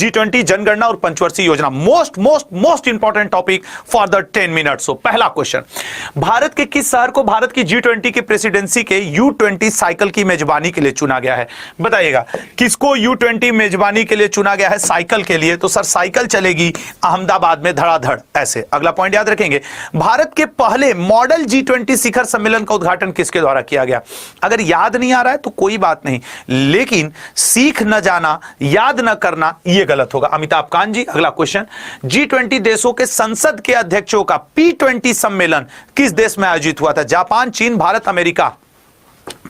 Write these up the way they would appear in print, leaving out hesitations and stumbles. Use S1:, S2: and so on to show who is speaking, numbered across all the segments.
S1: G20 जनगणना और पंचवर्षीय योजना, most important topic for the 10 minutes. So पहला क्वेश्चन, भारत के किस शहर को भारत की G20 की प्रेसिडेंसी के U20 साइकिल की मेजबानी के लिए चुना गया है? बताइएगा किसको U20 मेजबानी के लिए चुना गया है साइकिल के लिए? तो सर साइकिल चलेगी अहमदाबाद में धड़ाधड़ ऐसे। अगला पॉइंट याद रखेंगे, भारत के पहले मॉडल G20 शिखर सम्मेलन का उद्घाटन किसके द्वारा किया गया? अगर याद नहीं आ रहा है तो कोई बात नहीं, लेकिन सीख न जाना याद न करना यह गलत होगा। अमिताभ कांत जी। अगला क्वेश्चन, G20 देशों के संसद के अध्यक्षों का P20 सम्मेलन किस देश में आयोजित हुआ था? जापान, चीन, भारत, अमेरिका?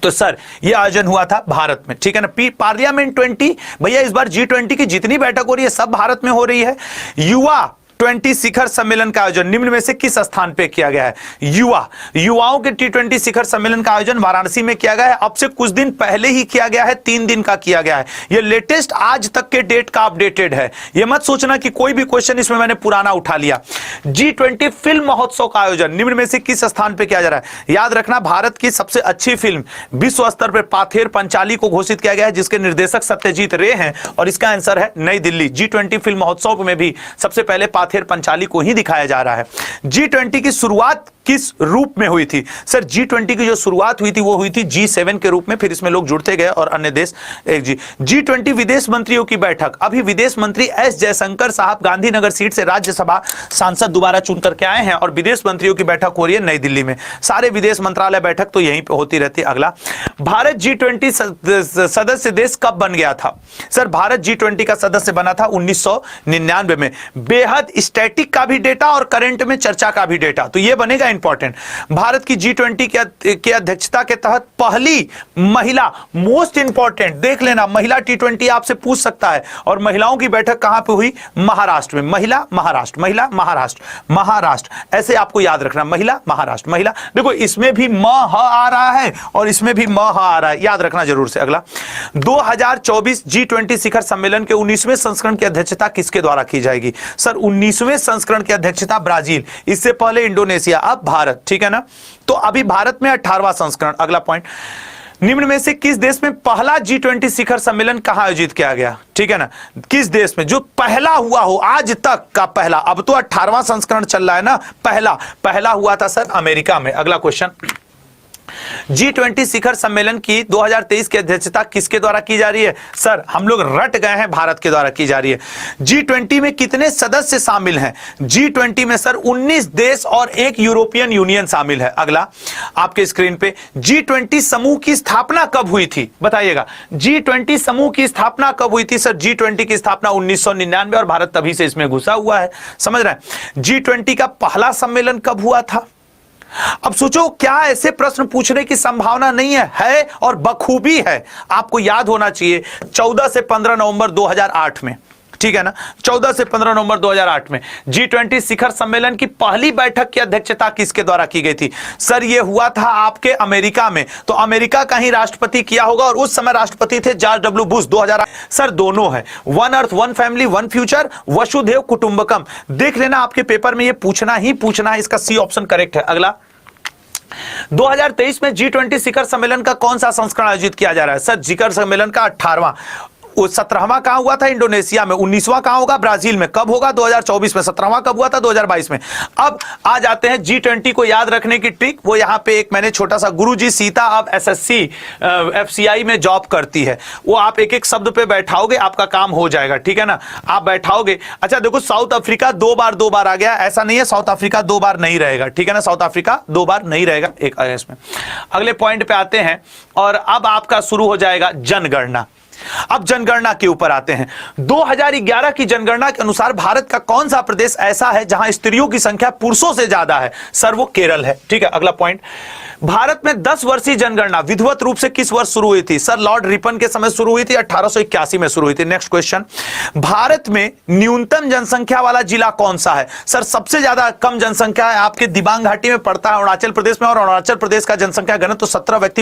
S1: तो सर यह आयोजन हुआ था भारत में, ठीक है ना। पार्लियामेंट 20, भैया इस बार G20 की जितनी बैठक हो रही है सब भारत में हो रही है। युवा 20 शिखर सम्मेलन का आयोजन निम्न में से किस स्थान पे किया गया है? युवाओं के T20 शिखर सम्मेलन का आयोजन वाराणसी में किया गया है। अब से कुछ दिन पहले ही किया गया है, 3 दिन का किया गया है। ये लेटेस्ट आज तक के डेट का अपडेटेड है। ये मत सोचना कि कोई भी क्वेश्चन इसमें मैंने पुराना उठा लिया। G20 फिल्म महोत्सव का आयोजन निम्न में से किस स्थान पे किया जा रहा है? याद रखना, भारत की सबसे अच्छी फिल्म विश्व स्तर पर पाथेर पंचाली को घोषित किया गया है, जिसके निर्देशक सत्यजीत रे हैं, और इसका आंसर है नई दिल्ली। G20 फिल्म महोत्सव में भी सबसे पहले पाथेर पंचाली को ही दिखाया जा रहा है। G20 की शुरुआत किस रूप में हुई थी? सर G20 की जो शुरुआत हुई थी वो हुई थी G7 के रूप में, फिर इसमें लोग जुड़ते गए और अन्य देश एक G20 विदेश मंत्रियों की बैठक, अभी विदेश मंत्री एस जयशंकर साहब गांधीनगर सीट से राज्यसभा सांसद दोबारा चुन करके आए हैं और विदेश मंत्रियों की बैठक हो रही है नई दिल्ली में। सारे विदेश मंत्रालय बैठक तो यहीं पे होती रहती है। अगला, भारत G20 सदस्य देश कब बन गया था? सर भारत G20 का सदस्य बना था 1999 में। बेहद स्टैटिक का भी डेटा और करंट में चर्चा का भी डेटा, तो ये बनेगा इंपॉर्टेंट। भारत की G20 के अध्यक्षता के तहत पहली महिला, मोस्ट इंपॉर्टेंट देख लेना, महिला T20 आपसे पूछ सकता है। और महिलाओं की बैठक कहां पे हुई? महाराष्ट्र में। महिला महाराष्ट्र ऐसे आपको याद रखना, महिला महाराष्ट्र। महिला देखो इसमें भी म ह आ रहा है और इसमें भी म ह आ रहा है, याद रखना जरूर से। अगला, 2024 G20 शिखर सम्मेलन के 19वें संस्करण की अध्यक्षता किसके द्वारा की जाएगी? सर 19वें संस्करण की अध्यक्षता ब्राजील, इससे पहले इंडोनेशिया, अब भारत, ठीक है ना। तो अभी भारत में 18वां संस्करण। अगला पॉइंट, निम्न में से किस देश में पहला G20 शिखर सम्मेलन कहां आयोजित किया गया? ठीक है ना, किस देश में जो पहला हुआ हो आज तक का पहला? अब तो 18वां संस्करण चल रहा है ना, पहला हुआ था सर अमेरिका में। अगला क्वेश्चन, G20 शिखर सम्मेलन की 2023 की अध्यक्षता किसके द्वारा की जा रही है? सर हम लोग रट गए हैं, भारत के द्वारा की जा रही है। G20 में कितने सदस्य शामिल हैं? G20 में सर 19 देश और एक यूरोपियन यूनियन शामिल है। अगला आपके स्क्रीन पे, G20 समूह की स्थापना कब हुई थी? बताइएगा, G20 समूह की स्थापना कब हुई थी? सर G20 की स्थापना 1999 और भारत तभी से इसमें घुसा हुआ है, समझ रहे हैं। G20 का पहला सम्मेलन कब हुआ था? अब सोचो, क्या ऐसे प्रश्न पूछने की संभावना नहीं है और बखूबी है। आपको याद होना चाहिए 14 से 15 नवंबर 2008 में, ठीक है ना, 14 से 15 नवंबर 2008 में G20 शिखर सम्मेलन की पहली बैठक की अध्यक्षता किसके द्वारा की गई थी? सर ये हुआ था आपके अमेरिका में, तो अमेरिका का ही राष्ट्रपति किया होगा और उस समय राष्ट्रपति थे जॉर्ज डब्ल्यू बुश। 2008 सर दोनों है, one earth one family one future, वसुधैव कुटुंबकम। देख लेना आपके पेपर में ये पूछना ही पूछना है, इसका सी ऑप्शन करेक्ट है। अगला, 2023 में G20 शिखर सम्मेलन का कौन सा संस्करण आयोजित किया जा रहा है? सर शिखर सम्मेलन का 18वां। 17वां कहां हुआ था? इंडोनेशिया में। 19वां कहां होगा? ब्राजील में। कब होगा? 2024 में। 17वां कब हुआ था? 2022 में। अब आ जाते हैं G20 को याद रखने की ट्रिक। वो यहां पे एक मैंने छोटा सा, गुरुजी सीता अब SSC FCI में जॉब करती है, वो आप एक एक शब्द पे बैठाओगे, आपका काम हो जाएगा, ठीक है ना। आप बैठाओगे। अच्छा देखो, साउथ अफ्रीका दो बार आ गया, ऐसा नहीं है साउथ अफ्रीका 2 बार नहीं रहेगा, ठीक है ना। साउथ अफ्रीका 2 बार नहीं रहेगा एक इसमें। अगले पॉइंट पे आते हैं और अब आपका शुरू हो जाएगा जनगणना। अब जनगणना के ऊपर आते हैं। 2011 की जनगणना के अनुसार भारत का कौन सा प्रदेश ऐसा है जहां स्त्रियों की संख्या पुरुषों से ज्यादा है? सर वो केरल है, ठीक है। अगला पॉइंट, भारत में 10 वर्षीय जनगणना विधिवत रूप से किस वर्ष शुरू हुई थी? सर लॉर्ड रिपन के समय शुरू हुई थी, 1881 में शुरू हुई थी। नेक्स्ट क्वेश्चन, भारत में न्यूनतम जनसंख्या वाला जिला कौन सा है? सर सबसे ज्यादा कम जनसंख्या है आपके दिबांग घाटी में पड़ता है, अरुणाचल प्रदेश में, और अरुणाचल प्रदेश का जनसंख्या घनत्व 17 व्यक्ति